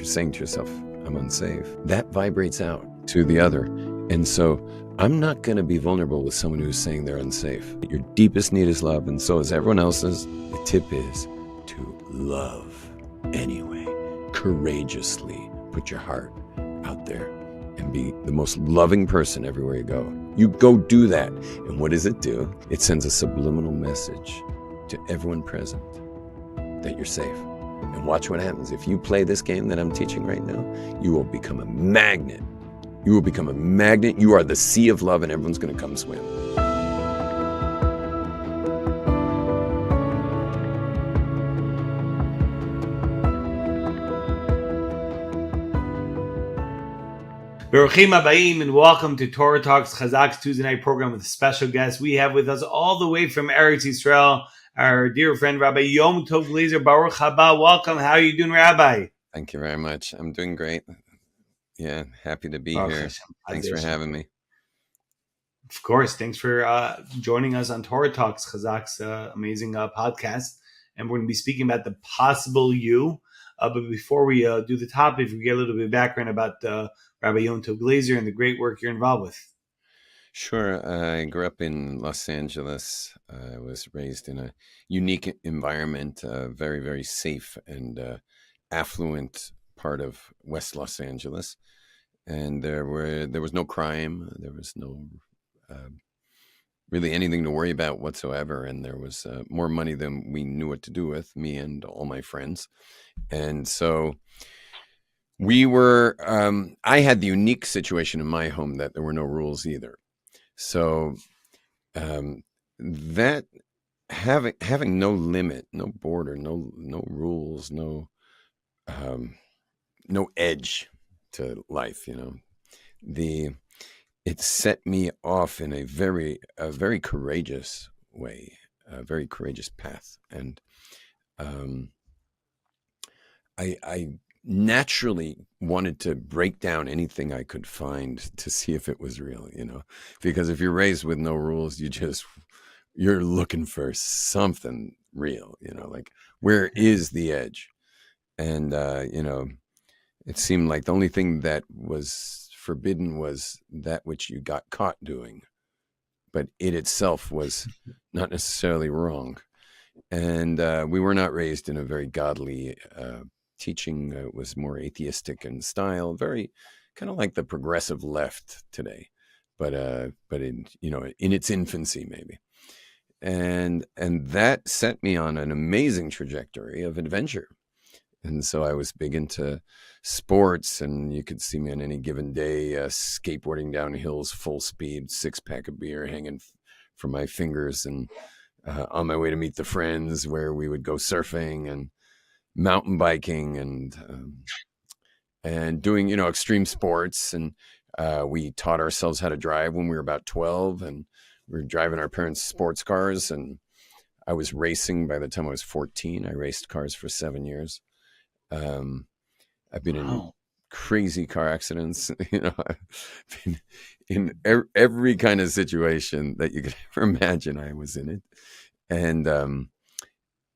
saying to yourself, I'm unsafe, that vibrates out to the other. And so I'm not going to be vulnerable with someone who's saying they're unsafe. Your deepest need is love, and so is everyone else's. The tip is to love anyway. Courageously put your heart out there and be the most loving person everywhere you go. You go do that. And what does it do? It sends a subliminal message to everyone present that you're safe. And watch what happens. If you play this game that I'm teaching right now, you will become a magnet. You will become a magnet. You are the sea of love, and everyone's going to come swim. Baruchim Abayim, and welcome to Torah Talks Chazak's Tuesday night program with a special guest. We have with us all the way from Eretz Yisrael, our dear friend Rabbi Yom Tov Glaser. Baruch haba. Welcome. How are you doing, Rabbi? Thank you very much. I'm doing great. Yeah, happy to be here. Thanks for having me. Of course. Thanks for joining us on Torah Talks Chazak's amazing podcast. And we're going to be speaking about the possible you. But before we do the topic, we get a little bit of background about Rabbi Yom Tov Glaser and the great work you're involved with. Sure. I grew up in Los Angeles. I was raised in a unique environment, very, very safe and affluent part of West Los Angeles. And there was no crime. There was no really anything to worry about whatsoever. And there was more money than we knew what to do with, me and all my friends. And so we were, I had the unique situation in my home that there were no rules either. So that having no limit, no border, no rules, no edge to life, it set me off in a very courageous way, a very courageous path. And I naturally wanted to break down anything I could find to see if it was real, because if you're raised with no rules, you're looking for something real, like where is the edge? And, it seemed like the only thing that was forbidden was that which you got caught doing, but it itself was not necessarily wrong. And we were not raised in a very godly teaching. Was more atheistic in style, very kind of like the progressive left today, but in its infancy maybe. And that set me on an amazing trajectory of adventure. And so I was big into sports, and you could see me on any given day skateboarding down hills full speed, 6-pack of beer hanging from my fingers, and on my way to meet the friends where we would go surfing and mountain biking and doing extreme sports. And we taught ourselves how to drive when we were about 12, and we were driving our parents' sports cars, and I was racing by the time I was 14. I raced cars for 7 years. I've been in crazy car accidents. I've been in every kind of situation that you could ever imagine. I was in it. And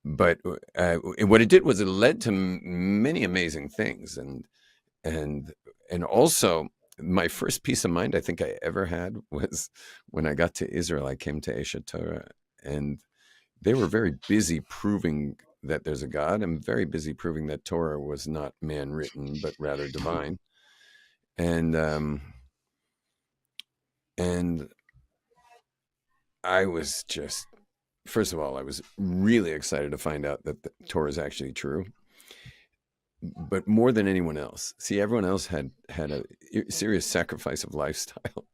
but what it did was it led to many amazing things, and also my first peace of mind I think I ever had was when I got to Israel. I came to Aish HaTorah, and they were very busy proving that there's a God. I'm very busy proving that Torah was not man-written, but rather divine. And I was just, first of all, I was really excited to find out that the Torah is actually true. But more than anyone else, see, everyone else had a serious sacrifice of lifestyle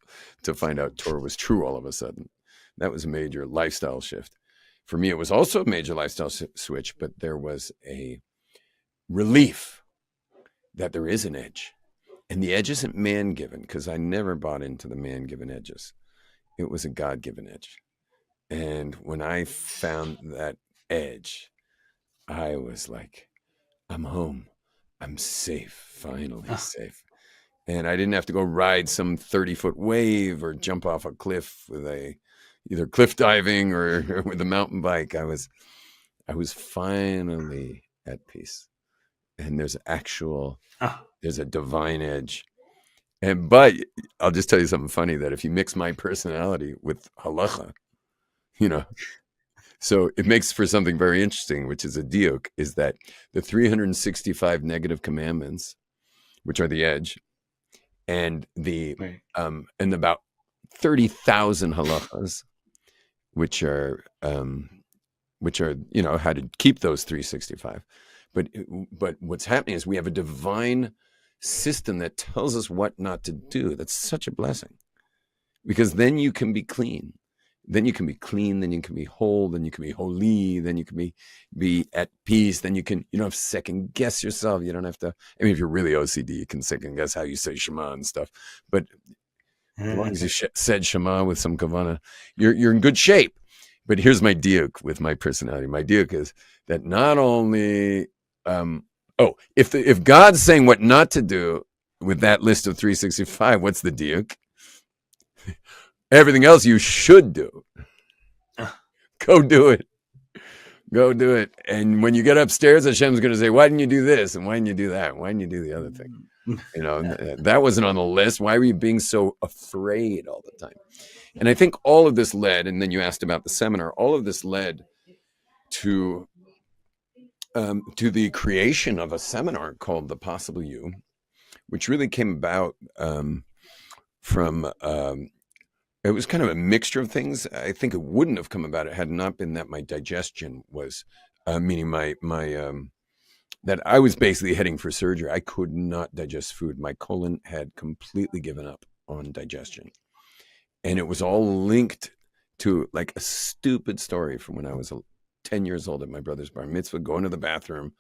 to find out Torah was true all of a sudden. That was a major lifestyle shift. For me, it was also a major lifestyle switch, but there was a relief that there is an edge. And the edge isn't man-given, because I never bought into the man-given edges. It was a God-given edge. And when I found that edge, I was like, I'm home. I'm safe, finally safe. And I didn't have to go ride some 30-foot wave or jump off a cliff with either cliff diving or with a mountain bike. I was finally at peace. and there's Ah, there's a divine edge. But I'll just tell you something funny, that if you mix my personality with halacha, you know, so it makes for something very interesting, which is a diuk, is that the 365 negative commandments, which are the edge, and right. and about 30,000 halachas, which are how to keep those 365. But what's happening is we have a divine system that tells us what not to do. That's such a blessing, because then you can be clean. Then you can be clean, then you can be whole, then you can be holy, then you can be at peace, then you don't have to second guess yourself. You don't have to, I mean, if you're really OCD, you can second guess how you say Shema and stuff. But as long as you said Shema with some kavana, you're in good shape. But here's my diuk with my personality. My diuk is that not only, if God's saying what not to do with that list of 365, what's the diuk? Everything else you should do. Go do it. Go do it. And when you get upstairs, Hashem's going to say, why didn't you do this? And why didn't you do that? Why didn't you do the other thing? That wasn't on the list. Why were you being so afraid all the time? And I think all of this led, and then you asked about the seminar, all of this led to the creation of a seminar called The Possible You, which really came about from it was kind of a mixture of things. I think it wouldn't have come about, it had not been that my digestion was, meaning my that I was basically heading for surgery. I could not digest food. My colon had completely given up on digestion. And it was all linked to like a stupid story from when I was 10 years old at my brother's bar mitzvah, going to the bathroom,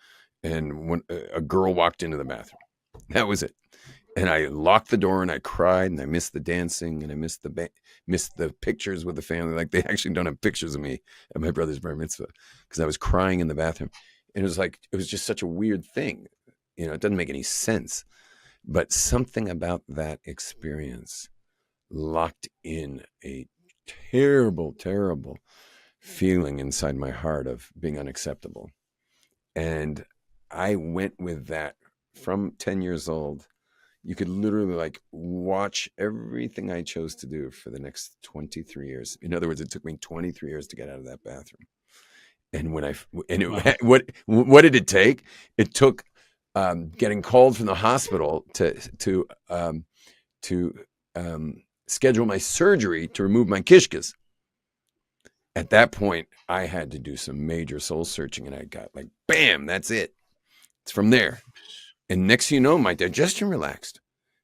and when a girl walked into the bathroom. That was it. And I locked the door and I cried, and I missed the dancing, and I missed the pictures with the family. Like, they actually don't have pictures of me at my brother's bar mitzvah because I was crying in the bathroom. And it was just such a weird thing. It doesn't make any sense. But something about that experience locked in a terrible, terrible feeling inside my heart of being unacceptable. And I went with that from 10 years old. You could literally like watch everything I chose to do for the next 23 years. In other words, it took me 23 years to get out of that bathroom. And what did it take? It took getting called from the hospital to schedule my surgery to remove my kishkas. At that point, I had to do some major soul searching, and I got like, bam, that's it. It's from there. And next thing you know, my digestion relaxed.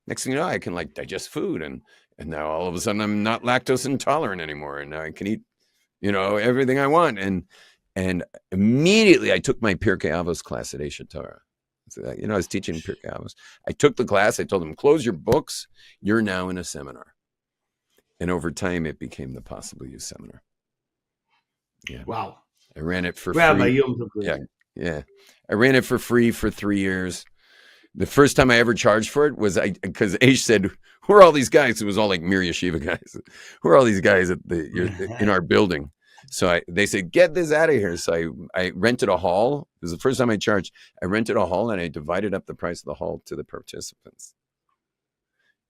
Next thing you know, I can like digest food, and now all of a sudden I'm not lactose intolerant anymore, and now I can eat, everything I want. And immediately I took my Pirkei Avos class at Aish HaTorah. So, I was teaching Pirkei Avos. I took the class. I told them, close your books. You're now in a seminar. And over time, it became the Possible You seminar. Yeah. Wow. I ran it for Rabbi free. Yom Tov. Yeah. I ran it for free for 3 years. The first time I ever charged for it was because Aish said, who are all these guys? It was all like Mir Yeshiva guys. Who are all these guys in our building? So they said, get this out of here. So I rented a hall. It was the first time I charged. I rented a hall, and I divided up the price of the hall to the participants.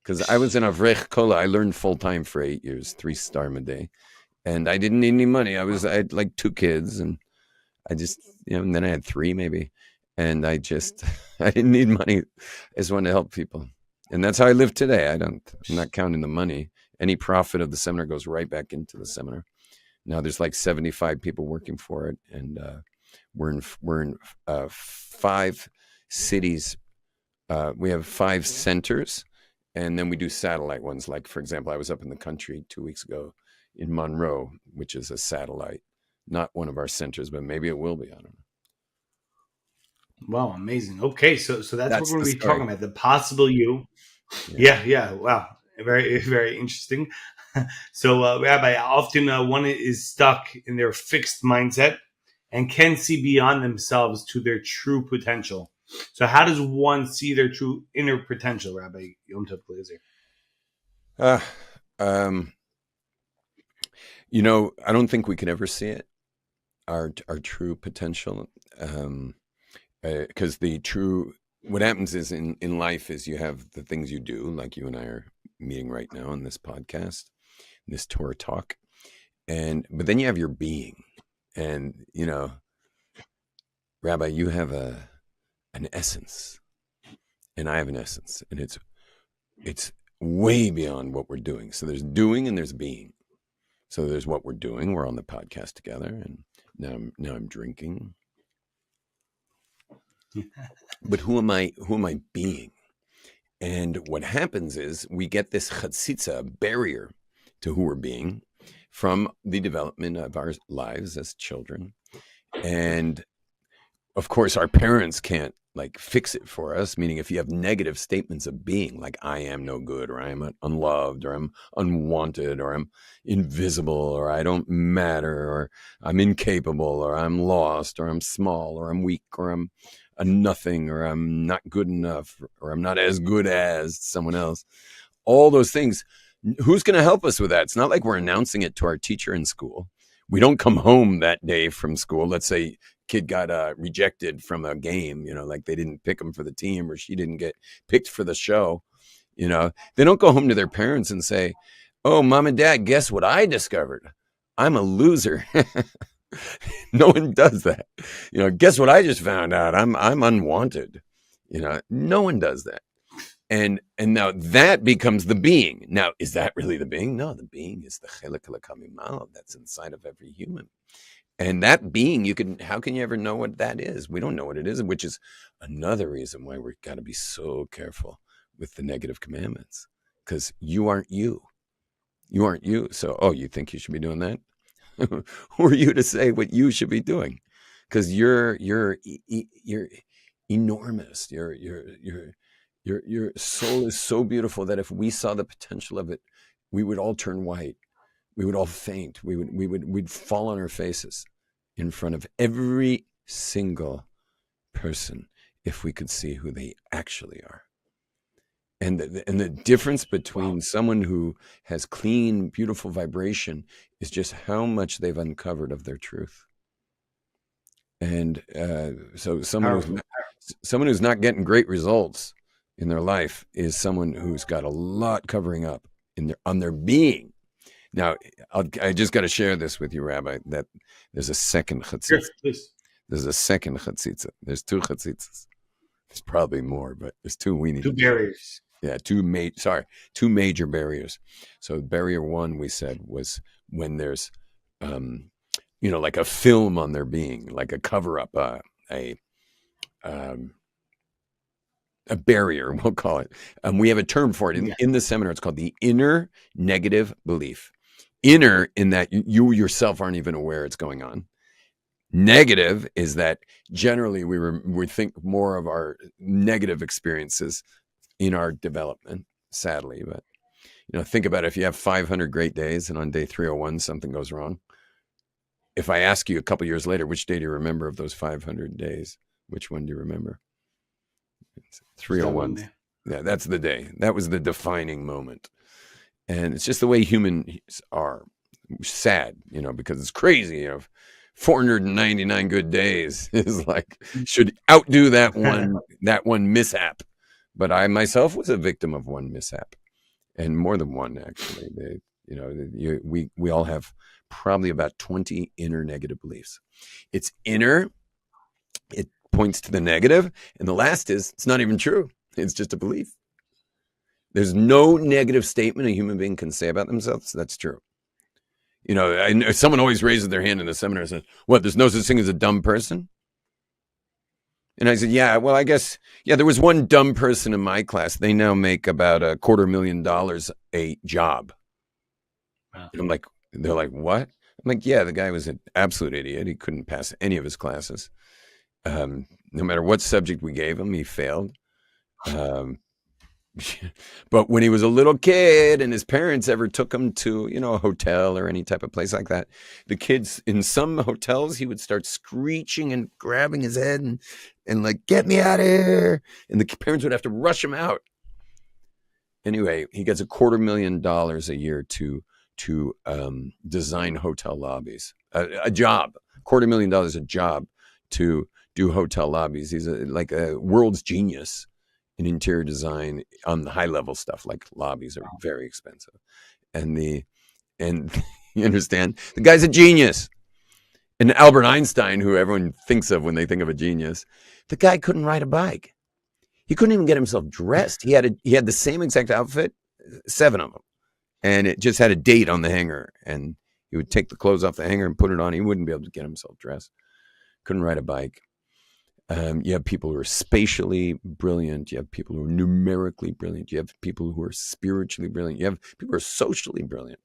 Because I was in Avrech Kola. I learned full time for 8 years, 3 star a day. And I didn't need any money. I had like 2 kids, and I just, and then I had 3 maybe. And I didn't need money. I just wanted to help people. And that's how I live today. I'm not counting the money. Any profit of the seminar goes right back into the seminar. Now there's like 75 people working for it. And we're in 5 cities. We have 5 centers, and then we do satellite ones. Like, for example, I was up in the country 2 weeks ago in Monroe, which is a satellite, not one of our centers, but maybe it will be. I don't know. Wow, amazing. Okay, so that's what we're going to be story. talking about, the possible you. Yeah. Wow, very, very interesting. So, Rabbi, often one is stuck in their fixed mindset and can see beyond themselves to their true potential. So how does one see their true inner potential, Rabbi Yom Tov Glaser? I don't think we can ever see it, our true potential. Because what happens is in life is you have the things you do, like you and I are meeting right now on this podcast, this Torah talk, but then you have your being, and Rabbi, you have an essence, and I have an essence, and it's way beyond what we're doing. So there's doing and there's being. So there's what we're doing. We're on the podcast together, and now I'm drinking. But who am I being? And what happens is we get this chatzitza, barrier to who we're being from the development of our lives as children. And of course, our parents can't fix it for us, meaning if you have negative statements of being, like I am no good, or I am unloved, or I'm unwanted, or I'm invisible, or I don't matter, or I'm incapable, or I'm lost, or I'm small, or I'm weak, or I'm a nothing, or I'm not good enough, or I'm not as good as someone else, all those things, who's going to help us with that? It's not like we're announcing it to our teacher in school. We don't come home that day from school. Let's say kid got rejected from a game, like they didn't pick him for the team, or she didn't get picked for the show. They don't go home to their parents and say, oh, mom and dad, guess what I discovered? I'm a loser. No one does that. Guess what I just found out? I'm unwanted. No one does that. And now that becomes the being. Now, is that really the being? No, the being is the chelik l'kamimalo that's inside of every human. And that being, how can you ever know what that is? We don't know what it is, which is another reason why we've got to be so careful with the negative commandments, because you aren't you. You aren't you. So, you think you should be doing that? Who are you to say what you should be doing? Because you're enormous. Your soul is so beautiful that if we saw the potential of it, we would all turn white. We would all faint. We'd fall on our faces in front of every single person if we could see who they actually are. And the difference between someone who has clean, beautiful vibration is just how much they've uncovered of their truth. And so someone who's not getting great results in their life is someone who's got a lot covering up on their being. Now, I just got to share this with you, Rabbi, that there's a second chatzitza. Sure, please. There's a second chatzitza. There's two chatzitzas. There's probably more, but there's two we need. Two barriers. Yeah, two major barriers. So barrier one, we said, was when there's, like a film on their being, like a cover up, a barrier, we'll call it. We have a term for it in the seminar. It's called the inner negative belief. Inner, in that you yourself aren't even aware it's going on. Negative is that generally we think more of our negative experiences in our development, sadly. But think about it. If you have 500 great days and on day 301 something goes wrong, if I ask you a couple years later, which day do you remember of those 500 days? Which one do you remember? 301. Yeah, that's the day. That was the defining moment. And it's just the way humans are. Sad, because it's crazy. 499 good days is should outdo that one mishap. But I myself was a victim of one mishap, and more than one, actually. We all have probably about 20 inner negative beliefs. It's inner. It points to the negative, and the last is it's not even true. It's just a belief. There's no negative statement a human being can say about themselves that's true. I know someone always raises their hand in the seminar and says, "What? There's no such thing as a dumb person?" And I said, "Yeah, well, I guess, there was one dumb person in my class. They now make about $250,000 a job." Wow. And they're like, "What?" I'm like, "Yeah, the guy was an absolute idiot. He couldn't pass any of his classes. No matter what subject we gave him, he failed. But when he was a little kid and his parents ever took him to, a hotel or any type of place like that, the kids in some hotels, he would start screeching and grabbing his head and get me out of here. And the parents would have to rush him out. Anyway, he gets $250,000 a year to design hotel lobbies, a job, $250,000 a job to do hotel lobbies. He's like a world's genius in interior design on the high level stuff. Like lobbies are very expensive, and you understand, the guy's a genius. And Albert Einstein, who everyone thinks of when they think of a genius, the guy couldn't ride a bike. He couldn't even get himself dressed. He had the same exact outfit, 7 of them, and it just had a date on the hanger. And he would take the clothes off the hanger and put it on. He wouldn't be able to get himself dressed. Couldn't ride a bike. You have people who are spatially brilliant. You have people who are numerically brilliant. You have people who are spiritually brilliant. You have people who are socially brilliant,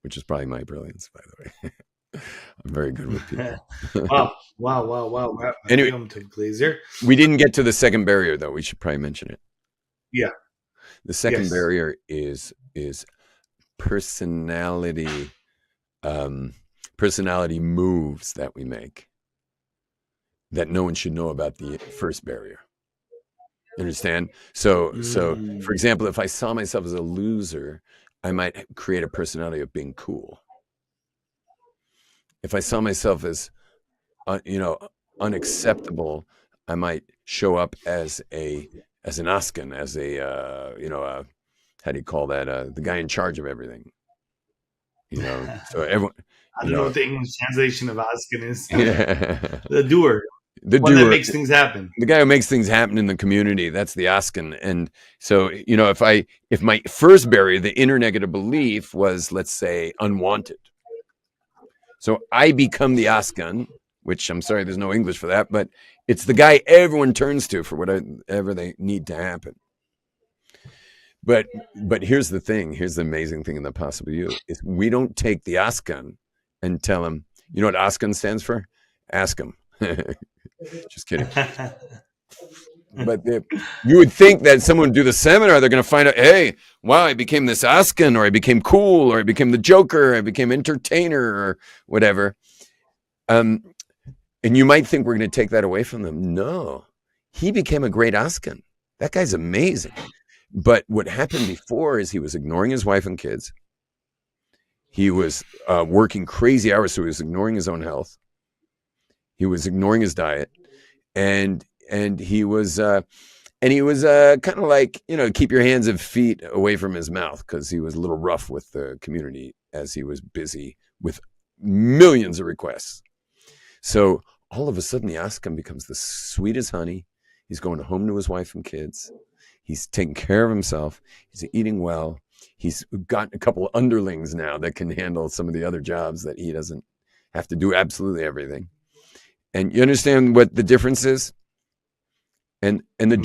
which is probably my brilliance, by the way. I'm very good with people. Wow. Anyway, Yom Tov Glaser. We didn't get to the second barrier, though. We should probably mention it. Yeah. The second barrier is personality, personality moves that we make that no one should know about the first barrier. You understand? So for example, if I saw myself as a loser, I might create a personality of being cool. If I saw myself as, unacceptable, I might show up as an asken, as how do you call that? The guy in charge of everything. So everyone. I don't know what the English translation of asken is. Yeah. The doer. The one doer that makes things happen. The guy who makes things happen in the community. That's the asken. And so, if my first barrier, the inner negative belief, was, let's say, unwanted. So I become the asken, which I'm sorry, there's no English for that, but it's the guy everyone turns to for whatever they need to happen. But here's the thing. Here's the amazing thing in the possible you is we don't take the asken and tell him, you know what asken stands for? Ask him. Just kidding. But you would think that someone would do the seminar, they're going to find out, hey, wow, I became this asken, or I became cool, or I became the joker, or I became entertainer, or whatever. And you might think we're going to take that away from them. No, he became a great asken. That guy's amazing. But what happened before is he was ignoring his wife and kids. He was working crazy hours, so he was ignoring his own health. He was ignoring his diet, and he was kind of like, keep your hands and feet away from his mouth, because he was a little rough with the community as he was busy with millions of requests. So all of a sudden, the asken becomes the sweet as honey. He's going home to his wife and kids. He's taking care of himself. He's eating well. He's got a couple of underlings now that can handle some of the other jobs that he doesn't have to do absolutely everything. And you understand what the difference is? And the Amazing.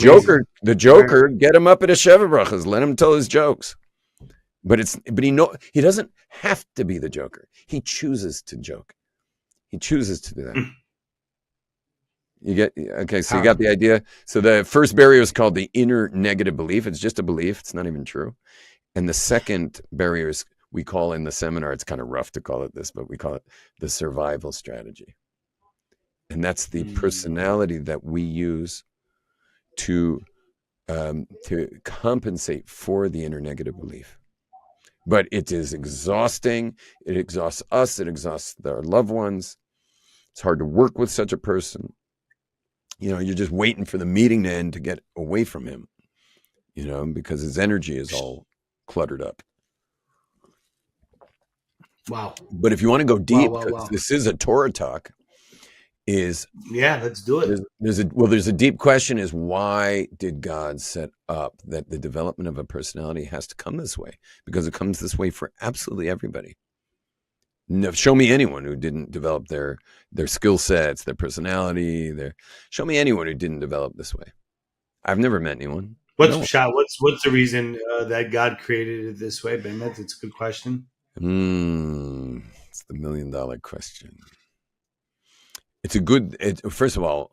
Joker, get him up at a Sheva Brachas, let him tell his jokes. But he doesn't have to be the Joker. He chooses to joke. He chooses to do that. You got the idea. So the first barrier is called the inner negative belief. It's just a belief. It's not even true. And the second barrier is, we call in the seminar, it's kind of rough to call it this, but we call it the survival strategy. And that's the personality that we use to compensate for the inner negative belief. But it is exhausting. It exhausts us. It exhausts our loved ones. It's hard to work with such a person. You're just waiting for the meeting to end to get away from him, because his energy is all cluttered up. Wow. But if you want to go deep, because this is a Torah talk, let's do it. There's a deep question: is why did God set up that the development of a personality has to come this way? Because it comes this way for absolutely everybody. No, show me anyone who didn't develop their skill sets, their personality. Show me anyone who didn't develop this way. I've never met anyone. What's the reason that God created it this way, Ben? It's a good question. It's the $1 million question. First of all,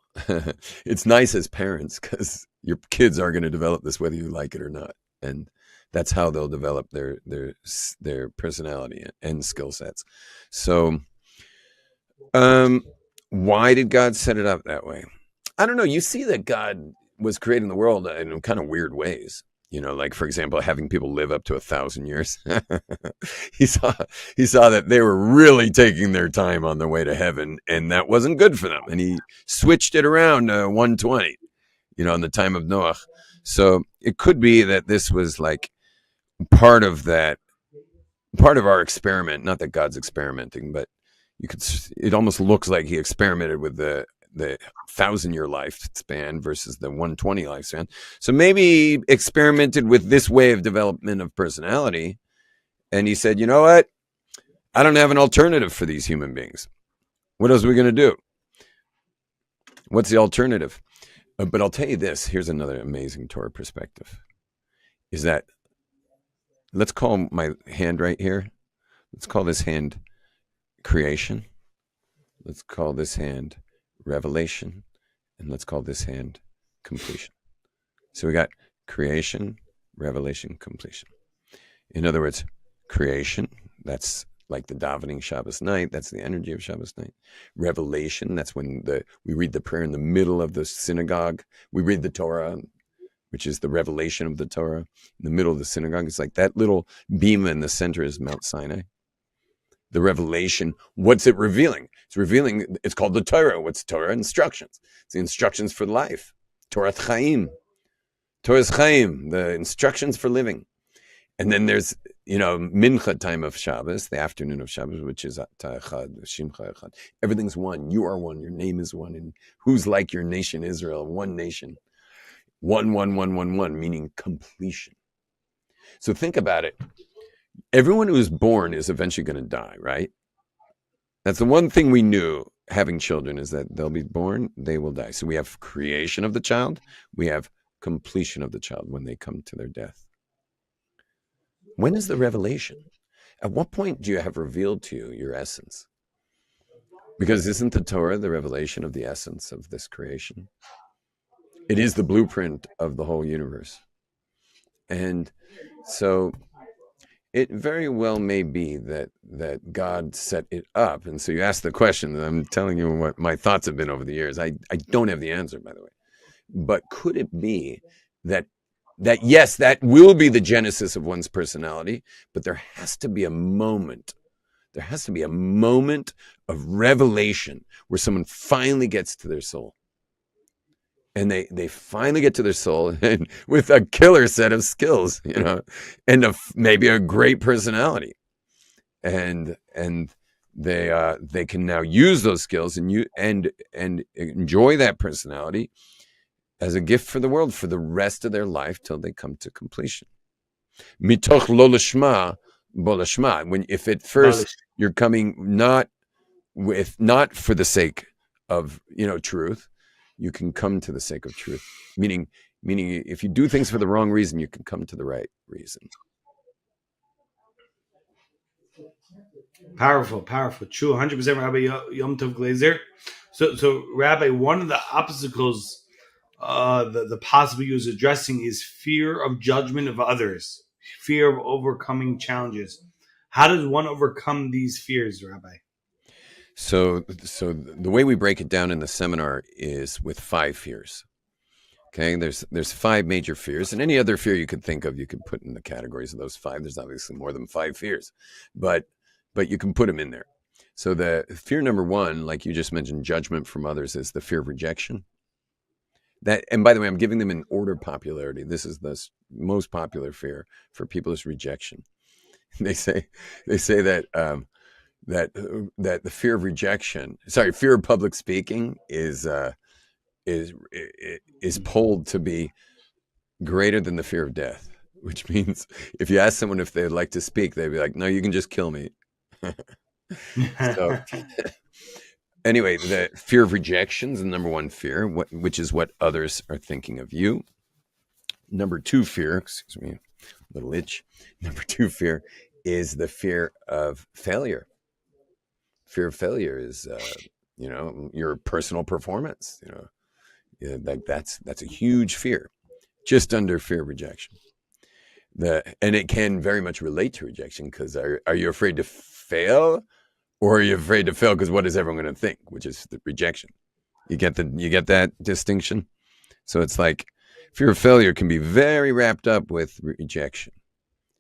it's nice as parents, because your kids are going to develop this whether you like it or not, and that's how they'll develop their personality and skill sets. So, why did God set it up that way? I don't know. You see that God was creating the world in kind of weird ways. Like, for example, having people live up to 1,000 years. he saw that they were really taking their time on their way to heaven, and that wasn't good for them. And he switched it around to 120, in the time of Noah. So it could be that this was like part of our experiment. Not that God's experimenting, but it almost looks like he experimented with the 1,000-year lifespan versus the 120 lifespan. So maybe he experimented with this way of development of personality, and he said, you know what? I don't have an alternative for these human beings. What else are we going to do? What's the alternative? But I'll tell you this. Here's another amazing Torah perspective. Is that, let's call my hand right here, let's call this hand creation. Let's call this hand revelation. And let's call this hand completion. So we got creation, revelation, completion. In other words, creation, that's like the davening Shabbos night. That's the energy of Shabbos night. Revelation, that's when we read the prayer in the middle of the synagogue. We read the Torah, which is the revelation of the Torah. In the middle of the synagogue, it's like that little beam in the center is Mount Sinai. The revelation, what's it revealing? It's called the Torah. What's Torah? Instructions. It's the instructions for life. Torah Chaim. Torah's Chaim, the instructions for living. And then there's, Mincha time of Shabbos, the afternoon of Shabbos, which is Ta'echad, Shimcha Echad. Everything's one. You are one. Your name is one. And who's like your nation, Israel? One nation. One, meaning completion. So think about it. Everyone who is born is eventually going to die, right? That's the one thing we knew having children, is that they'll be born, they will die. So we have creation of the child. We have completion of the child when they come to their death. When is the revelation? At what point do you have revealed to you your essence? Because isn't the Torah the revelation of the essence of this creation? It is the blueprint of the whole universe. And so it very well may be that God set it up. And so you ask the question, and I'm telling you what my thoughts have been over the years. I don't have the answer, by the way. But could it be that yes, that will be the genesis of one's personality, but there has to be a moment. There has to be a moment of revelation where someone finally gets to their soul. And they finally get to their soul and with a killer set of skills, and maybe a great personality, and they can now use those skills and enjoy that personality as a gift for the world for the rest of their life till they come to completion. Mitoch lo lishma bo lishma. If at first you're coming not for the sake of truth, you can come to the sake of truth. Meaning if you do things for the wrong reason, you can come to the right reason. Powerful. True. 100% Rabbi Yom Tov Glaser. So Rabbi, one of the obstacles the possible use addressing is fear of judgment of others, fear of overcoming challenges. How does one overcome these fears, Rabbi? So the way we break it down in the seminar is with 5 fears. Okay, there's 5 major fears, and any other fear you could think of, you could put in the categories of those 5. There's obviously more than 5 fears, but you can put them in there. So the fear number 1, like you just mentioned, judgment from others, is the fear of rejection. That, and by the way, I'm giving them in order of popularity. This is the most popular fear for people is rejection. They say that the fear of rejection, fear of public speaking is polled to be greater than the fear of death, which means if you ask someone if they'd like to speak, they'd be like, no, you can just kill me. So anyway, the fear of rejection is the number 1 fear, which is what others are thinking of you. Number 2 fear, excuse me, little itch. Number 2 fear is the fear of failure. Fear of failure is, your personal performance. Like that's a huge fear, just under fear of rejection. And it can very much relate to rejection, because are you afraid to fail, or are you afraid to fail because what is everyone going to think, which is the rejection? You get that distinction. So it's like Fear of failure can be very wrapped up with rejection,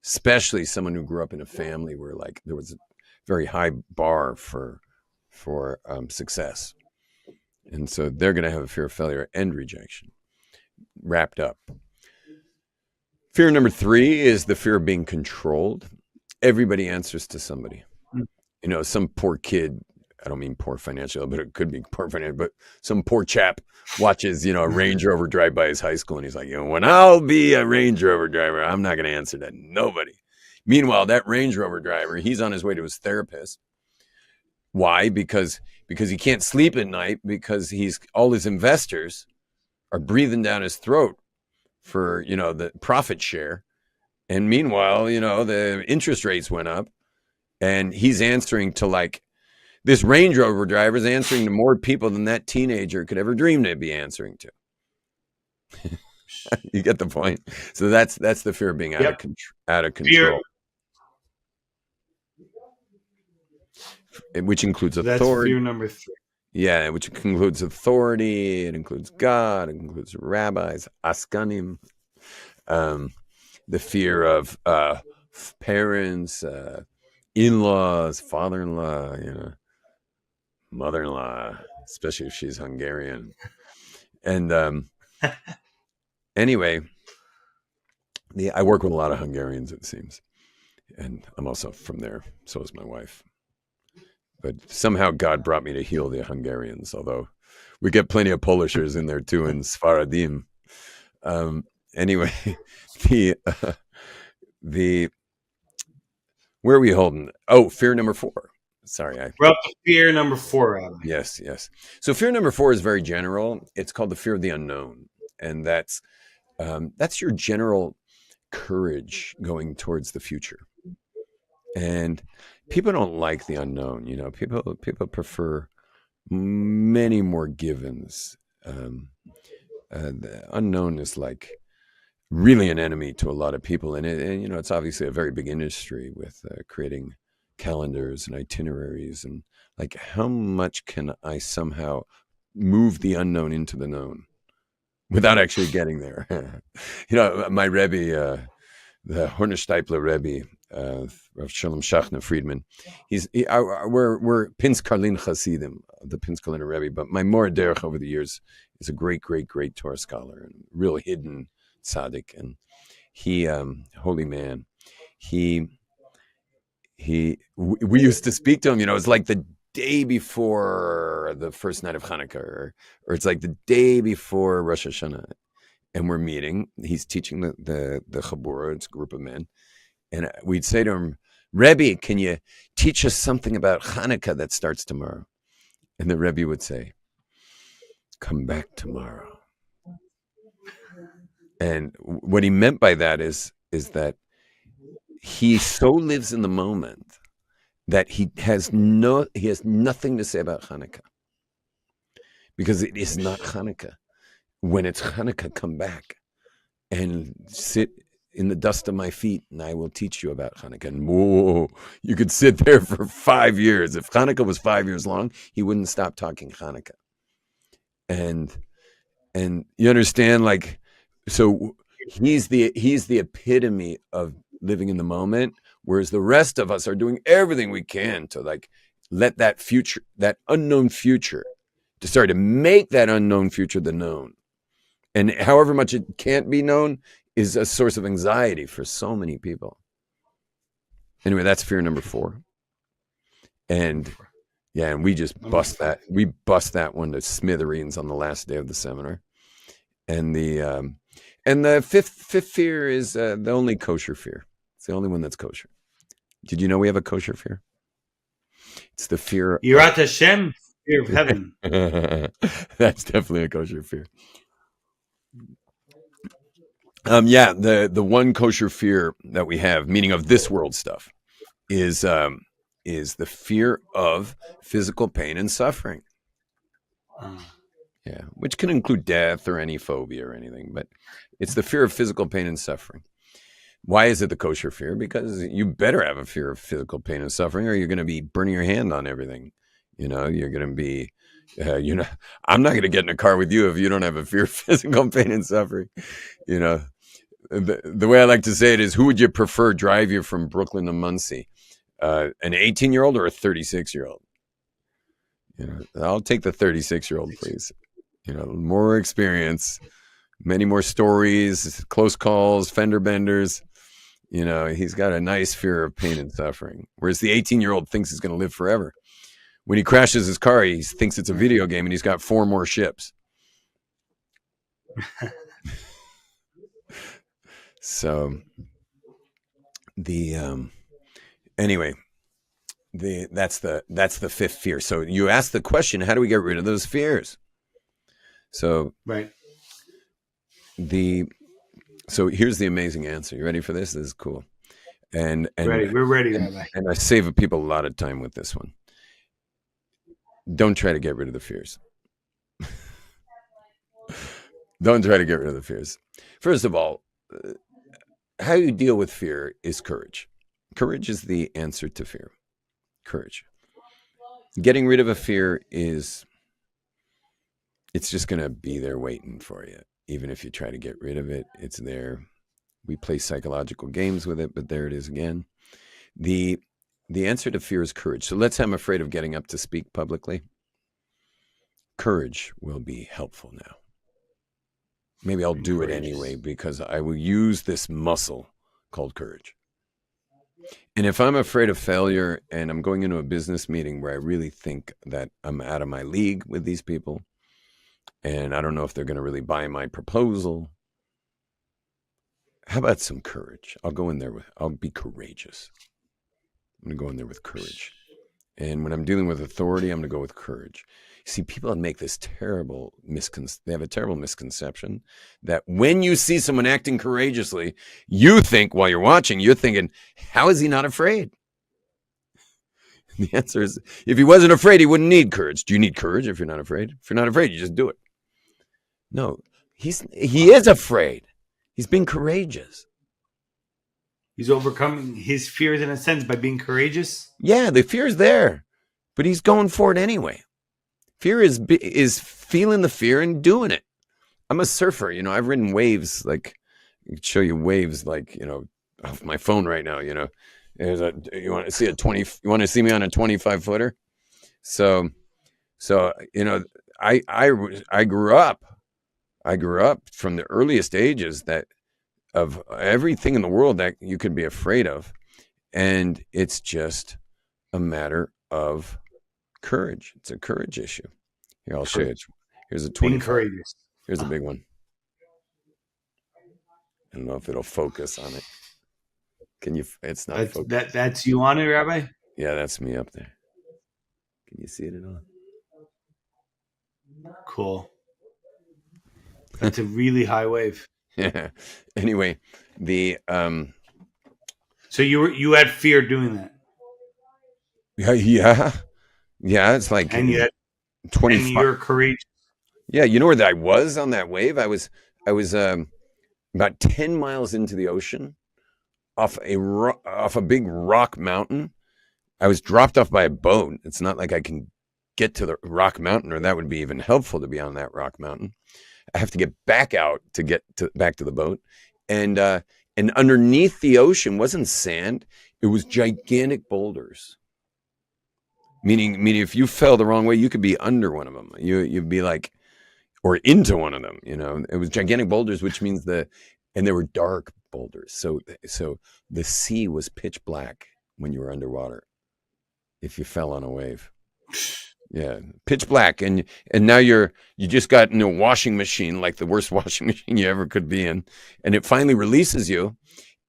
especially someone who grew up in a family where like there was a very high bar for success. And so they're going to have a fear of failure and rejection wrapped up. Fear number 3 is the fear of being controlled. Everybody answers to somebody. You know, some poor kid, I don't mean poor financially, but it could be poor financially, but some poor chap watches, you know, a Range Rover drive by his high school and he's like, you know, when I'll be a Range Rover driver, I'm not going to answer to nobody. Meanwhile, that Range Rover driver, he's on his way to his therapist. Why? Because he can't sleep at night because all his investors are breathing down his throat for, you know, the profit share. And meanwhile, you know, the interest rates went up and he's answering to like, this Range Rover driver is answering to more people than that teenager could ever dream to be answering to. You get the point? So that's the fear of being out of control. Which includes authority. That's fear number 3. Yeah, which includes authority. It includes God. It includes rabbis, askanim. The fear of parents, in-laws, father-in-law, you know, mother-in-law, especially if she's Hungarian. And anyway, I work with a lot of Hungarians, it seems. And I'm also from there. So is my wife. But somehow God brought me to heal the Hungarians, although we get plenty of Polishers in there too, and Sfaradim. Anyway, the where are we holding? Oh, fear number 4. Sorry, we're up to fear number 4, Rabbi. Yes. So fear number 4 is very general. It's called the fear of the unknown, and that's your general courage going towards the future. And people don't like the unknown. You know, people prefer many more givens. The unknown is like really an enemy to a lot of people, and you know, it's obviously a very big industry with creating calendars and itineraries, and like how much can I somehow move the unknown into the known without actually getting there? You know, my Rebbe, the Hornersteipler Rebbe, Rav Shalom Shachna Friedman, we're Pins Karlin Chasidim, the Pins Karlin Rebbe, but my Mora Derech over the years is a great Torah scholar and real hidden tzaddik, and he, holy man, we used to speak to him, you know, it's like the day before the first night of Hanukkah, or it's like the day before Rosh Hashanah, and we're meeting. He's teaching the Chabura, it's a group of men, and we'd say to him, Rebbe, can you teach us something about Hanukkah that starts tomorrow? And the Rebbe would say, come back tomorrow. And what he meant by that is that he so lives in the moment that he has nothing to say about Hanukkah, because it is not Hanukkah. When it's Hanukkah, come back and sit in the dust of my feet, and I will teach you about Hanukkah. And whoa, you could sit there for 5 years. If Hanukkah was 5 years long, he wouldn't stop talking Hanukkah. And you understand, like, so he's the epitome of living in the moment, whereas the rest of us are doing everything we can to like let that future, that unknown future, to make that unknown future the known. And however much it can't be known is a source of anxiety for so many people. Anyway, that's fear number 4. And yeah, and we just bust that one to smithereens on the last day of the seminar. And the fifth fear is the only kosher fear. It's the only one that's kosher. Did you know we have a kosher fear? It's the fear Yirat Hashem, fear of heaven. That's definitely a kosher fear. The one kosher fear that we have, meaning of this world stuff, is the fear of physical pain and suffering. Yeah, which can include death or any phobia or anything, but it's the fear of physical pain and suffering. Why is it the kosher fear? Because you better have a fear of physical pain and suffering, or you're going to be burning your hand on everything. You know, you're going to be I'm not going to get in a car with you if you don't have a fear of physical pain and suffering. The way I like to say it is, who would you prefer drive you from Brooklyn to Muncie? An 18-year-old or a 36-year-old? I'll take the 36-year-old, please. More experience, many more stories, close calls, fender benders. He's got a nice fear of pain and suffering. Whereas the 18-year-old thinks he's going to live forever. When he crashes his car, he thinks it's a video game and he's got 4 more ships. So anyway, that's the fifth fear. So you ask the question, how do we get rid of those fears? So right. So here's the amazing answer. You ready for this? This is cool. And ready. We're ready, Rabbi. And I save people a lot of time with this one. Don't try to get rid of the fears. Don't try to get rid of the fears. First of all, how you deal with fear is courage. Courage is the answer to fear. Courage. Getting rid of a fear it's just going to be there waiting for you. Even if you try to get rid of it, it's there. We play psychological games with it, but there it is again. The answer to fear is courage. So let's say I'm afraid of getting up to speak publicly. Courage will be helpful now. Maybe I'll do it anyway because I will use this muscle called courage. And if I'm afraid of failure and I'm going into a business meeting where I really think that I'm out of my league with these people, and I don't know if they're going to really buy my proposal, how about some courage? I'll be courageous. I'm going to go in there with courage. And when I'm dealing with authority, I'm going to go with courage. See, people make this terrible they have a terrible misconception that when you see someone acting courageously, you think, while you're watching, you're thinking, how is he not afraid? The answer is, if he wasn't afraid, he wouldn't need courage. Do you need courage if you're not afraid? If you're not afraid, you just do it. No, he is afraid. He's being courageous. He's overcoming his fears in a sense by being courageous. Yeah, the fear is there, but he's going for it anyway. Fear is feeling the fear and doing it. I'm a surfer, I've ridden waves, like I can show you waves, like, off my phone right now, you want to see you want to see me on a 25 footer? So, I grew up from the earliest ages of everything in the world that you could be afraid of. And it's just a matter of courage. It's a courage issue. Here, I'll show you. Here's a 25. Being courageous. Here's a big one. I don't know if it'll focus on it. Can you? It's not focused. That's you on it, Rabbi? Yeah, that's me up there. Can you see it at all? Cool. That's a really high wave. Yeah. Anyway, So you had fear doing that. Yeah. It's like, and you had 25. And you're courageous. Yeah, you know where I was on that wave? I was about 10 miles into the ocean, off a big rock mountain. I was dropped off by a boat. It's not like I can get to the rock mountain, or that would be even helpful to be on that rock mountain. I have to get back out to get back to the boat, and underneath the ocean wasn't sand; it was gigantic boulders. Meaning, if you fell the wrong way, you could be under one of them. You'd be like, or into one of them. It was gigantic boulders, which means and they were dark boulders. So the sea was pitch black when you were underwater. If you fell on a wave. Yeah, pitch black, and now you just got in a washing machine, like the worst washing machine you ever could be in, and it finally releases you,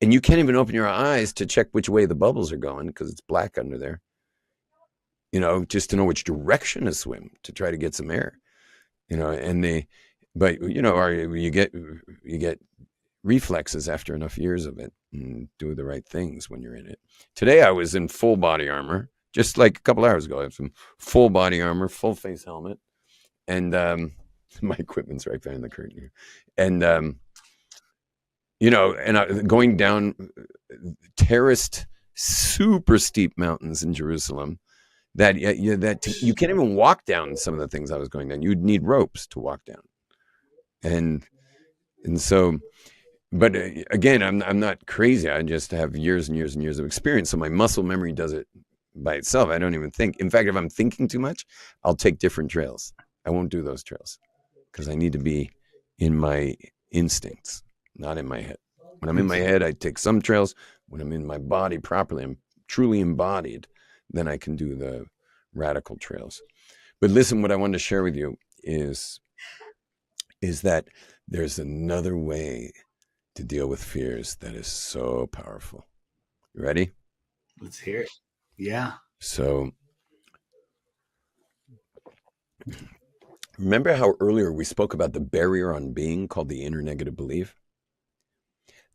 and you can't even open your eyes to check which way the bubbles are going because it's black under there. Just to know which direction to swim to try to get some air. But you get reflexes after enough years of it and do the right things when you're in it. Today I was in full body armor. Just like a couple hours ago, I have some full body armor, full face helmet, and my equipment's right behind the curtain here. And going down terraced, super steep mountains in Jerusalem, that you can't even walk down some of the things I was going down. You'd need ropes to walk down. And so, but again, I'm not crazy. I just have years and years and years of experience. So my muscle memory does it by itself. I don't even think. In fact, if I'm thinking too much, I'll take different trails. I won't do those trails because I need to be in my instincts, not in my head. When I'm in my head, I take some trails. When I'm in my body properly, I'm truly embodied, then I can do the radical trails. But listen, what I wanted to share with you is that there's another way to deal with fears that is so powerful. You ready? Let's hear it. Yeah. So remember how earlier we spoke about the barrier on being called the inner negative belief?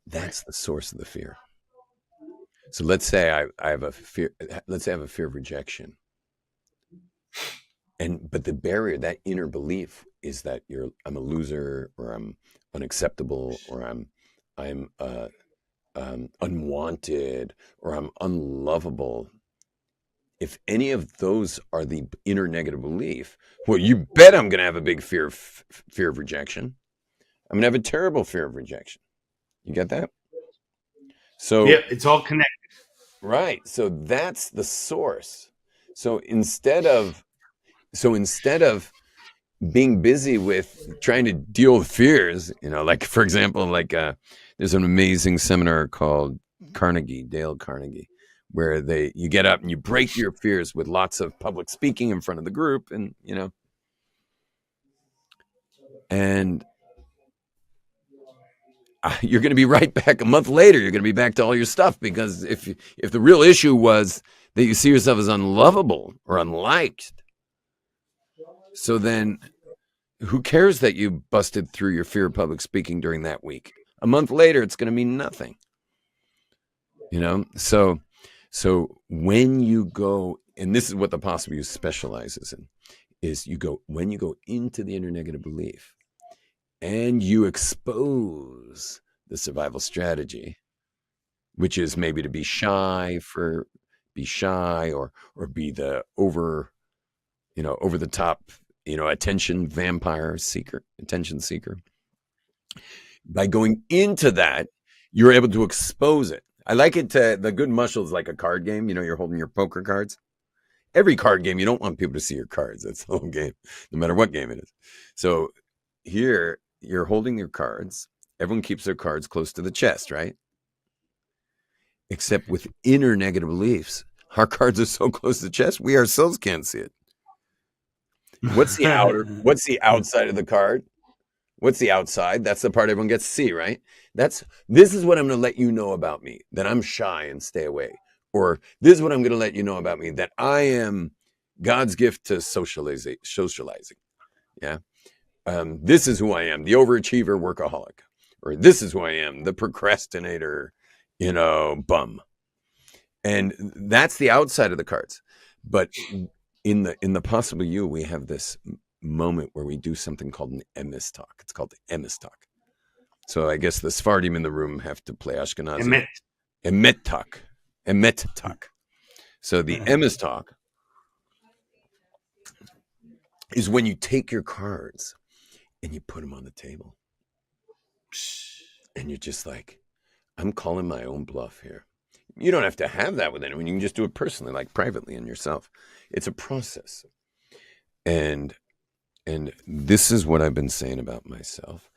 That's the source of the fear. So let's say I have a fear. Let's say I have a fear of rejection. But the barrier, that inner belief, is that I'm a loser, or I'm unacceptable, or I'm unwanted, or I'm unlovable. If any of those are the inner negative belief, well, you bet I'm going to have a big fear of rejection. I'm going to have a terrible fear of rejection. You get that? So yeah, it's all connected. Right. So that's the source. So instead of being busy with trying to deal with fears, like, for example, there's an amazing seminar called Dale Carnegie, where you get up and you break your fears with lots of public speaking in front of the group, and you're going to be right back a month later. You're going to be back to all your stuff, because if the real issue was that you see yourself as unlovable or unliked, so then who cares that you busted through your fear of public speaking during that week? A month later, it's going to mean nothing. So when you go, and this is what the possible you specializes in, is when you go into the inner negative belief and you expose the survival strategy, which is maybe to be shy, or be the over the top, attention seeker. By going into that, you're able to expose it. I like it the good muscle is like a card game. You're holding your poker cards. Every card game, you don't want people to see your cards. That's the whole game, no matter what game it is. So here, you're holding your cards. Everyone keeps their cards close to the chest, right? Except with inner negative beliefs, our cards are so close to the chest, we ourselves can't see it. What's the outside of the card? What's the outside? That's the part everyone gets to see, right? This is what I'm going to let you know about me, that I'm shy and stay away. Or this is what I'm going to let you know about me, that I am God's gift to socializing. Yeah. This is who I am, the overachiever workaholic. Or this is who I am, the procrastinator, bum. And that's the outside of the cards. But in the possible you, we have this moment where we do something called an emes talk. It's called the emes talk. So I guess the Sephardim in the room have to play Ashkenazi. Emet talk. So the emes talk is when you take your cards and you put them on the table. And you're just like, I'm calling my own bluff here. You don't have to have that with anyone. You can just do it personally, like privately in yourself. It's a process. And this is what I've been saying about myself,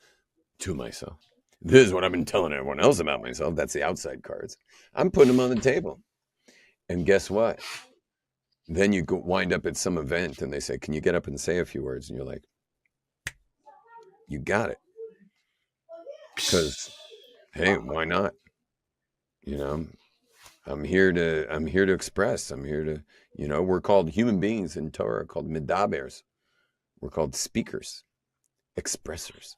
to myself. This is what I've been telling everyone else about myself. That's the outside cards. I'm putting them on the table. And guess what? Then you wind up at some event and they say, can you get up and say a few words? And you're like, you got it. Because, hey, why not? I'm here to express. I'm here to, we're called human beings in Torah, called midabers. We're called speakers, expressors.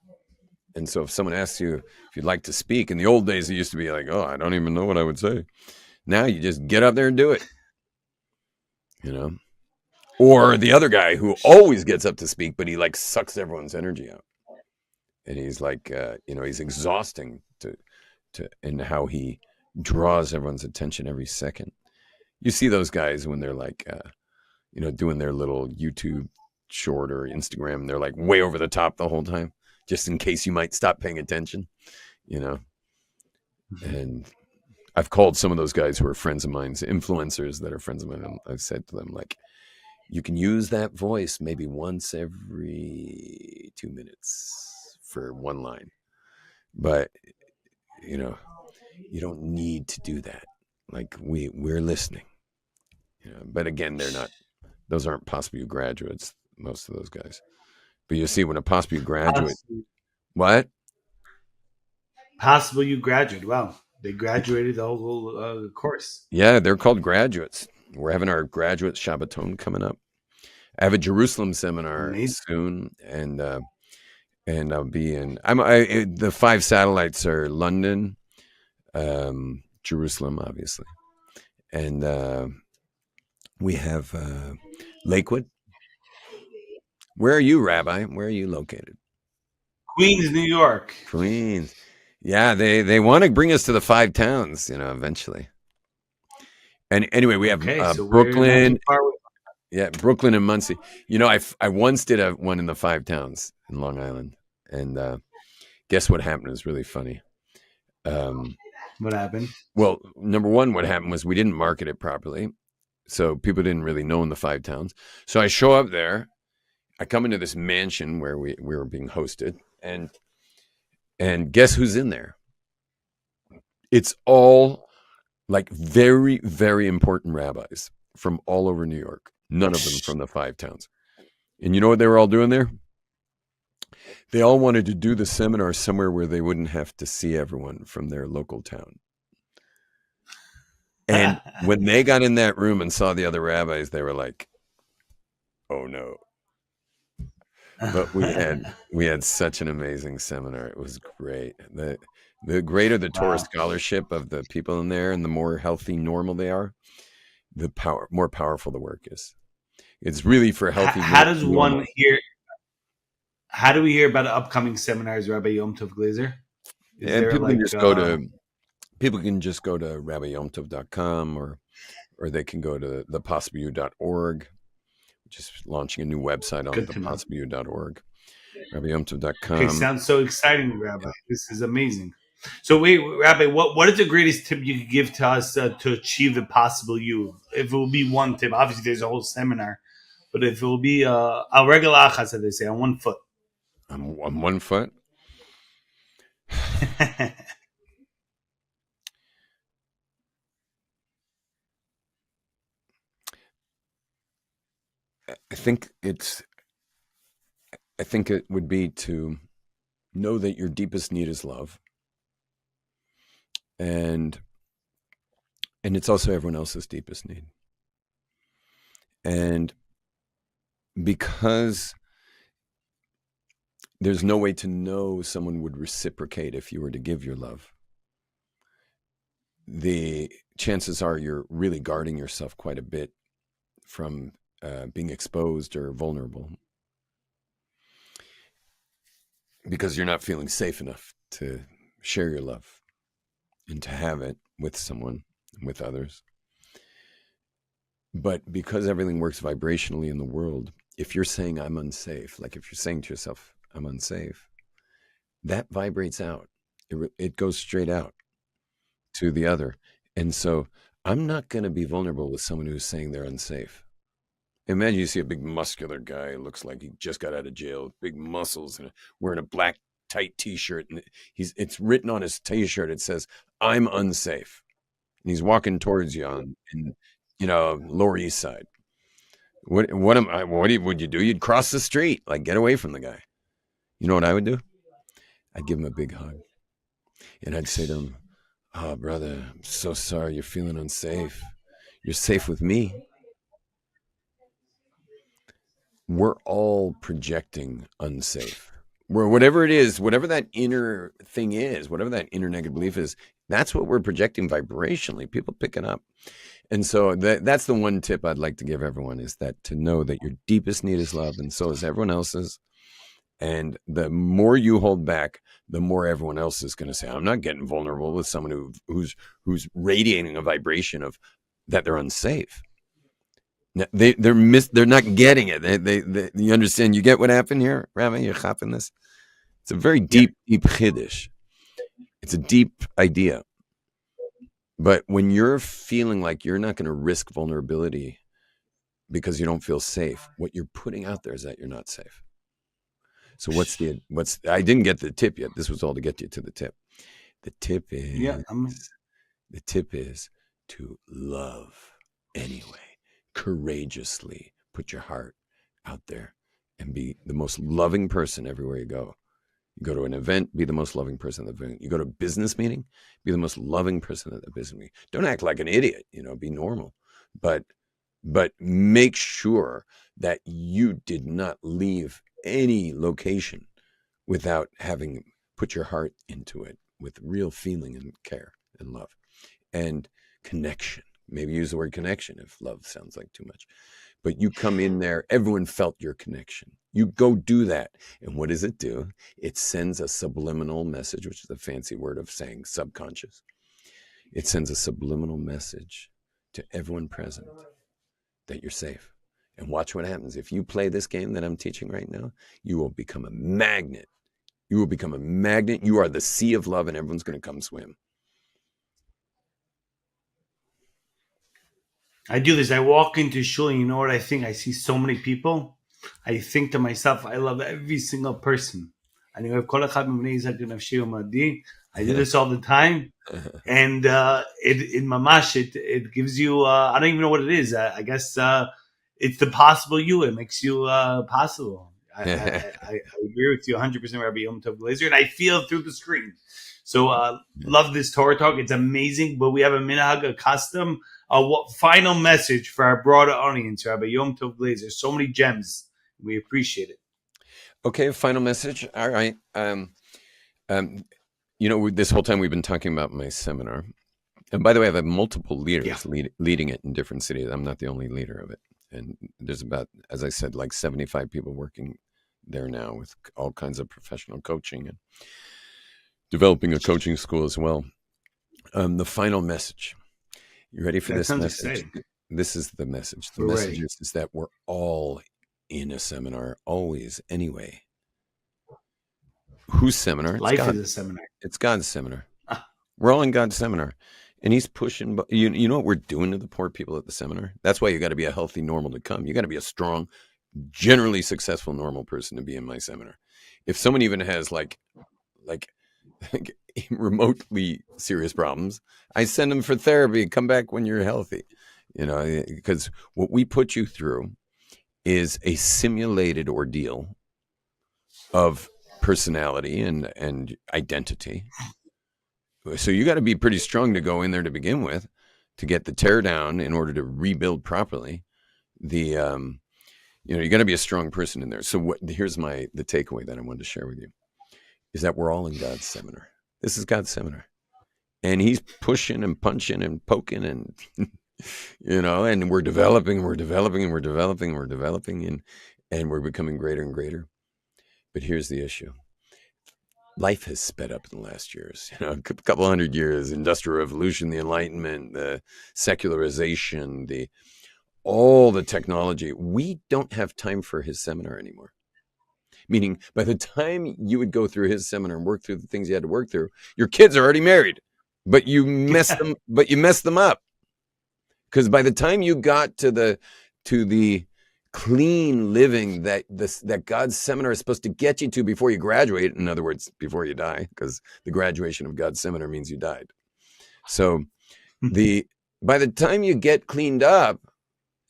And so if someone asks you if you'd like to speak, in the old days, it used to be like, oh, I don't even know what I would say. Now you just get up there and do it, Or the other guy who always gets up to speak, but he sucks everyone's energy out. And he's he's exhausting and how he draws everyone's attention every second. You see those guys when they're doing their little YouTube short or Instagram. They're like way over the top the whole time, just in case you might stop paying attention, And I've called some of those guys who are friends of mine, influencers that are friends of mine. And I've said to them, like, you can use that voice maybe once every 2 minutes for one line, but you don't need to do that. Like we're listening, but again, those aren't Possible You graduates, most of those guys. But you see, when a Possible You graduate, what? Possible You graduate. Wow. They graduated the whole course. Yeah, they're called graduates. We're having our graduate Shabbaton coming up. I have a Jerusalem seminar soon, and I'll be in. The 5 satellites are London, Jerusalem, obviously, and we have Lakewood. Where are you, Rabbi? Where are you located? Queens, New York. Queens. Yeah, they want to bring us to the 5 towns, eventually. And anyway, we have Brooklyn. Yeah, Brooklyn and Muncie. I once did one in the 5 towns in Long Island, and guess what happened? It was really funny. What happened? Well, number one, what happened was we didn't market it properly, so people didn't really know in the 5 towns. So I show up there, I come into this mansion where we were being hosted, and guess who's in there? It's all like very, very important rabbis from all over New York. None of them from the 5 towns. And you know what they were all doing there? They all wanted to do the seminar somewhere where they wouldn't have to see everyone from their local town. And when they got in that room and saw the other rabbis, they were like, oh no. But we had such an amazing seminar. It was great. The greater the Torah scholarship of the people in there, and the more healthy, normal they are, the more powerful the work is. It's really for healthy. How does one hear? How do we hear about upcoming seminars, Rabbi Yom Tov Glaser? And people can just go to rabbiyomtov.com or they can go to thepossibleyou.org, which is launching a new website on thepossibleyou.org. rabbiyomtov.com. Okay, sounds so exciting, Rabbi. This is amazing. So wait, Rabbi, what is the greatest tip you could give to us to achieve the possible you? If it will be one tip, obviously there's a whole seminar, but if it will be al regel achas, as they say, on one foot. On 1 foot? I think it would be to know that your deepest need is love. And it's also everyone else's deepest need. And because there's no way to know someone would reciprocate if you were to give your love, the chances are you're really guarding yourself quite a bit from being exposed or vulnerable, because you're not feeling safe enough to share your love and to have it with someone, with others. But because everything works vibrationally in the world, if you're saying I'm unsafe, like if you're saying to yourself, I'm unsafe, that vibrates out. It goes straight out to the other. And so I'm not going to be vulnerable with someone who's saying they're unsafe. Imagine you see a big muscular guy, looks like he just got out of jail, big muscles, and wearing a black tight t-shirt, and it's written on his t-shirt, it says, I'm unsafe. And he's walking towards you on Lower East Side. What would you do? You'd cross the street, like get away from the guy. You know what I would do? I'd give him a big hug. And I'd say to him, oh, brother, I'm so sorry you're feeling unsafe. You're safe with me. We're all projecting unsafe. Whatever it is, whatever that inner thing is, whatever that inner negative belief is, that's what we're projecting vibrationally. People pick it up. And so that's the one tip I'd like to give everyone, is that to know that your deepest need is love, and so is everyone else's. And the more you hold back, the more everyone else is going to say, I'm not getting vulnerable with someone who's radiating a vibration of that they're unsafe. They're not getting it. You understand? You get what happened here, Rabbi? You're chopping this. It's a very deep chiddush. It's a deep idea. But when you're feeling like you're not going to risk vulnerability because you don't feel safe, what you're putting out there is that you're not safe. So I didn't get the tip yet. This was all to get you to the tip. The tip is to love anyway, courageously put your heart out there and be the most loving person everywhere you go. You go to an event, be the most loving person at the event. You go to a business meeting, be the most loving person at the business meeting. Don't act like an idiot, be normal. But make sure that you did not leave any location without having put your heart into it with real feeling and care and love and connection. Maybe use the word connection if love sounds like too much. But you come in there, everyone felt your connection. You go do that. And what does it do? It sends a subliminal message, which is a fancy word of saying subconscious. It sends a subliminal message to everyone present that you're safe. And watch what happens. If you play this game that I'm teaching right now, you will become a magnet. You will become a magnet. You are the sea of love and everyone's going to come swim. I do this. I walk into shul and you know what I think? I see so many people. I think to myself, I love every single person. I do this all the time. And in Mamash, it gives you, I don't even know what it is. I guess it's the possible you. It makes you possible. I agree with you 100%, Rabbi Yom Tov Glaser, and I feel it through the screen. So love this Torah talk. It's amazing, but we have a minhag, a custom. What final message for our broader audience, Rabbi Yom Tov Glaser? So many gems. We appreciate it. Okay, final message. All right. This whole time we've been talking about my seminar. And by the way, I have multiple leaders leading it in different cities. I'm not the only leader of it. And there's about, as I said, like 75 people working there now with all kinds of professional coaching and developing a coaching school as well. The final message. You ready for this message? Exciting. This is the message. The message is that we're all in a seminar, always, anyway. Whose seminar? Life is a seminar. It's God's seminar. We're all in God's seminar. And he's pushing, you know what we're doing to the poor people at the seminar? That's why you got to be a healthy normal to come. You got to be a strong, generally successful normal person to be in my seminar. If someone even has like remotely serious problems, I send them for therapy. Come back when you're healthy, because what we put you through is a simulated ordeal of personality and identity. So you got to be pretty strong to go in there to begin with, to get the tear down in order to rebuild properly. You got to be a strong person in there. So here's the takeaway that I wanted to share with you is that we're all in God's seminar. This is God's seminar. And he's pushing and punching and poking and, and we're developing and we're becoming greater and greater. But here's the issue. Life has sped up in the last years, a couple 100 years, Industrial Revolution, the Enlightenment, the secularization, all the technology. We don't have time for his seminar anymore. Meaning, by the time you would go through his seminar and work through the things you had to work through, your kids are already married, but you messed them. But you messed them up because by the time you got to the clean living that God's seminar is supposed to get you to before you graduate, in other words, before you die, because the graduation of God's seminar means you died. So by the time you get cleaned up,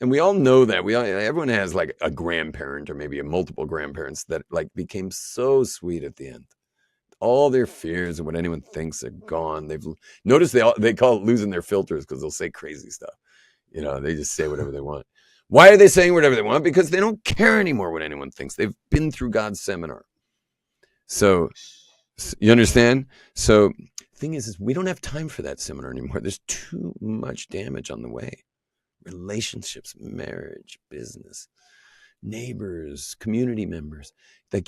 and we all know that everyone has like a grandparent or maybe a multiple grandparents that like became so sweet at the end. All their fears and what anyone thinks are gone. They've noticed they call it losing their filters because they'll say crazy stuff. They just say whatever they want. Why are they saying whatever they want? Because they don't care anymore what anyone thinks. They've been through God's seminar. So you understand? So the thing is we don't have time for that seminar anymore. There's too much damage on the way. Relationships, marriage, business, neighbors, community members.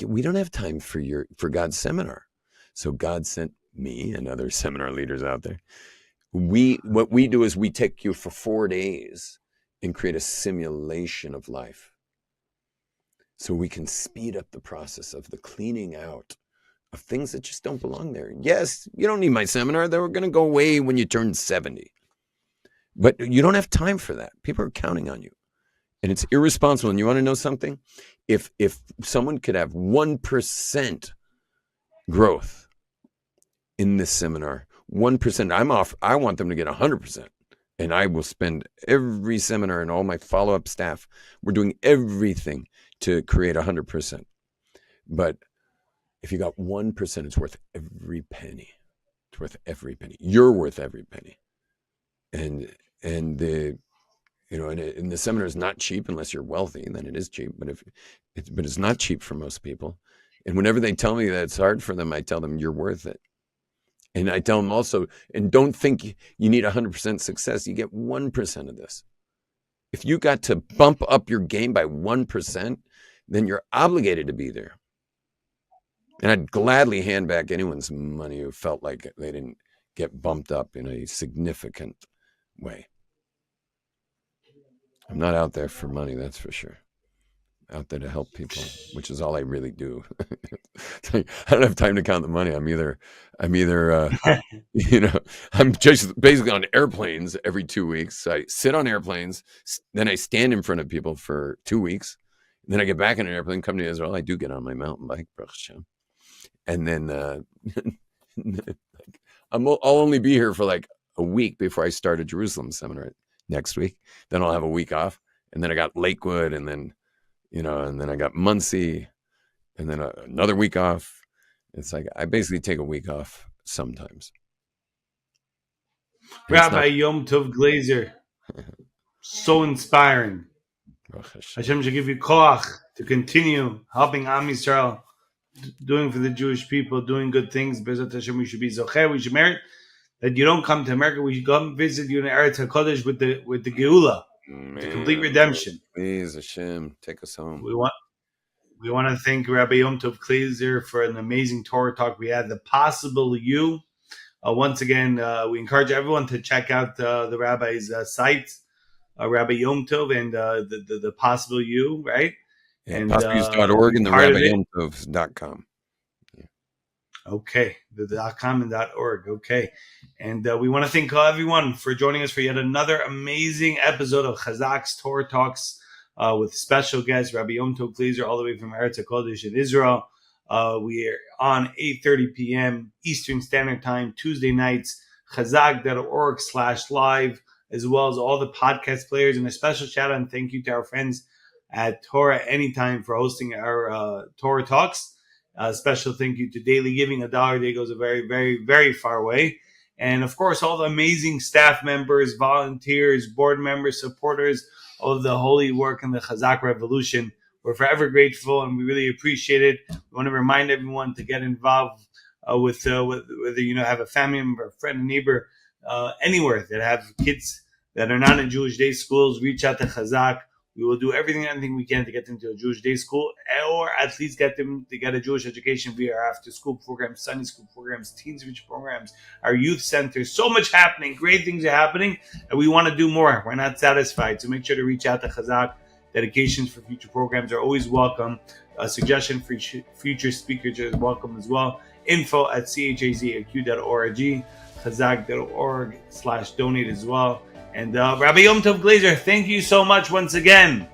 We don't have time for God's seminar. So God sent me and other seminar leaders out there. What we do is we take you for 4 days and create a simulation of life so we can speed up the process of the cleaning out of things that just don't belong there. Yes, you don't need my seminar. They were going to go away when you turn 70. But you don't have time for that. People are counting on you. And it's irresponsible. And you want to know something? If someone could have 1% growth in this seminar, 1%, I want them to get 100%. And I will spend every seminar and all my follow-up staff. We're doing everything to create 100%. But if you got 1%, it's worth every penny. It's worth every penny. You're worth every penny. And the seminar is not cheap unless you're wealthy, and then it is cheap. But it's not cheap for most people. And whenever they tell me that it's hard for them, I tell them you're worth it. And I tell them also, and don't think you need 100% success. You get 1% of this. If you got to bump up your game by 1%, then you're obligated to be there. And I'd gladly hand back anyone's money who felt like they didn't get bumped up in a significant way. I'm not out there for money, that's for sure. Out there to help people, which is all I really do. I don't have time to count the money. I'm either I'm just basically on airplanes every 2 weeks. I sit on airplanes, then I stand in front of people for 2 weeks. Then I get back in an airplane, come to Israel. I do get on my mountain bike, Baruch Hashem. And then I'll only be here for like a week before I start a Jerusalem seminar next week. Then I'll have a week off. And then I got Lakewood, and then and then I got Muncie, and then another week off. It's like I basically take a week off sometimes. Rabbi Yom Tov Glaser, so inspiring. Hashem should give you koach to continue helping Am Yisrael, doing for the Jewish people, doing good things. B'ezrat Hashem, we should be zocher. We should merit that you don't come to America. We should come visit you in Eretz HaKodesh with the Geula. The complete redemption. Please, Hashem, take us home. We want to thank Rabbi Yom Tov Glaser for an amazing Torah talk. We had the possible you. Once again, we encourage everyone to check out the rabbi's site, Rabbi Yom Tov, and the possible you, right? Yeah, and possibleuse.org and the RabbiYomTov.com. Okay, the .com and .org. Okay, and we want to thank everyone for joining us for yet another amazing episode of Chazak's Torah Talks with special guest Rabbi Yom Tov Glaser, all the way from Eretz HaKodesh in Israel. We are on 8:30 p.m. Eastern Standard Time Tuesday nights. Chazak.org/live, as well as all the podcast players, and a special shout out and thank you to our friends at Torah Anytime for hosting our Torah Talks. Special thank you to Daily Giving. $1 a day goes a very, very, very far way. And of course, all the amazing staff members, volunteers, board members, supporters of the holy work and the Chazak Revolution. We're forever grateful, and we really appreciate it. We want to remind everyone to get involved with whether you have a family member, a friend, a neighbor, anywhere that have kids that are not in Jewish day schools. Reach out to Chazak. We will do anything we can to get them to a Jewish day school, or at least get them to get a Jewish education via our after-school programs, Sunday school programs, teens reach programs, our youth centers. So much happening. Great things are happening, and we want to do more. We're not satisfied. So make sure to reach out to Chazak. Dedications for future programs are always welcome. A suggestion for future speakers is welcome as well. info@chazaq.org, chazak.org/donate as well. And Rabbi Yom Tov Glaser, thank you so much once again.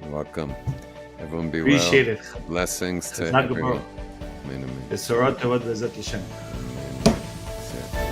You're welcome. Everyone be Appreciate well. It. Blessings to everyone. Amen, amen. B'ezrat Hashem. Amen. That's it.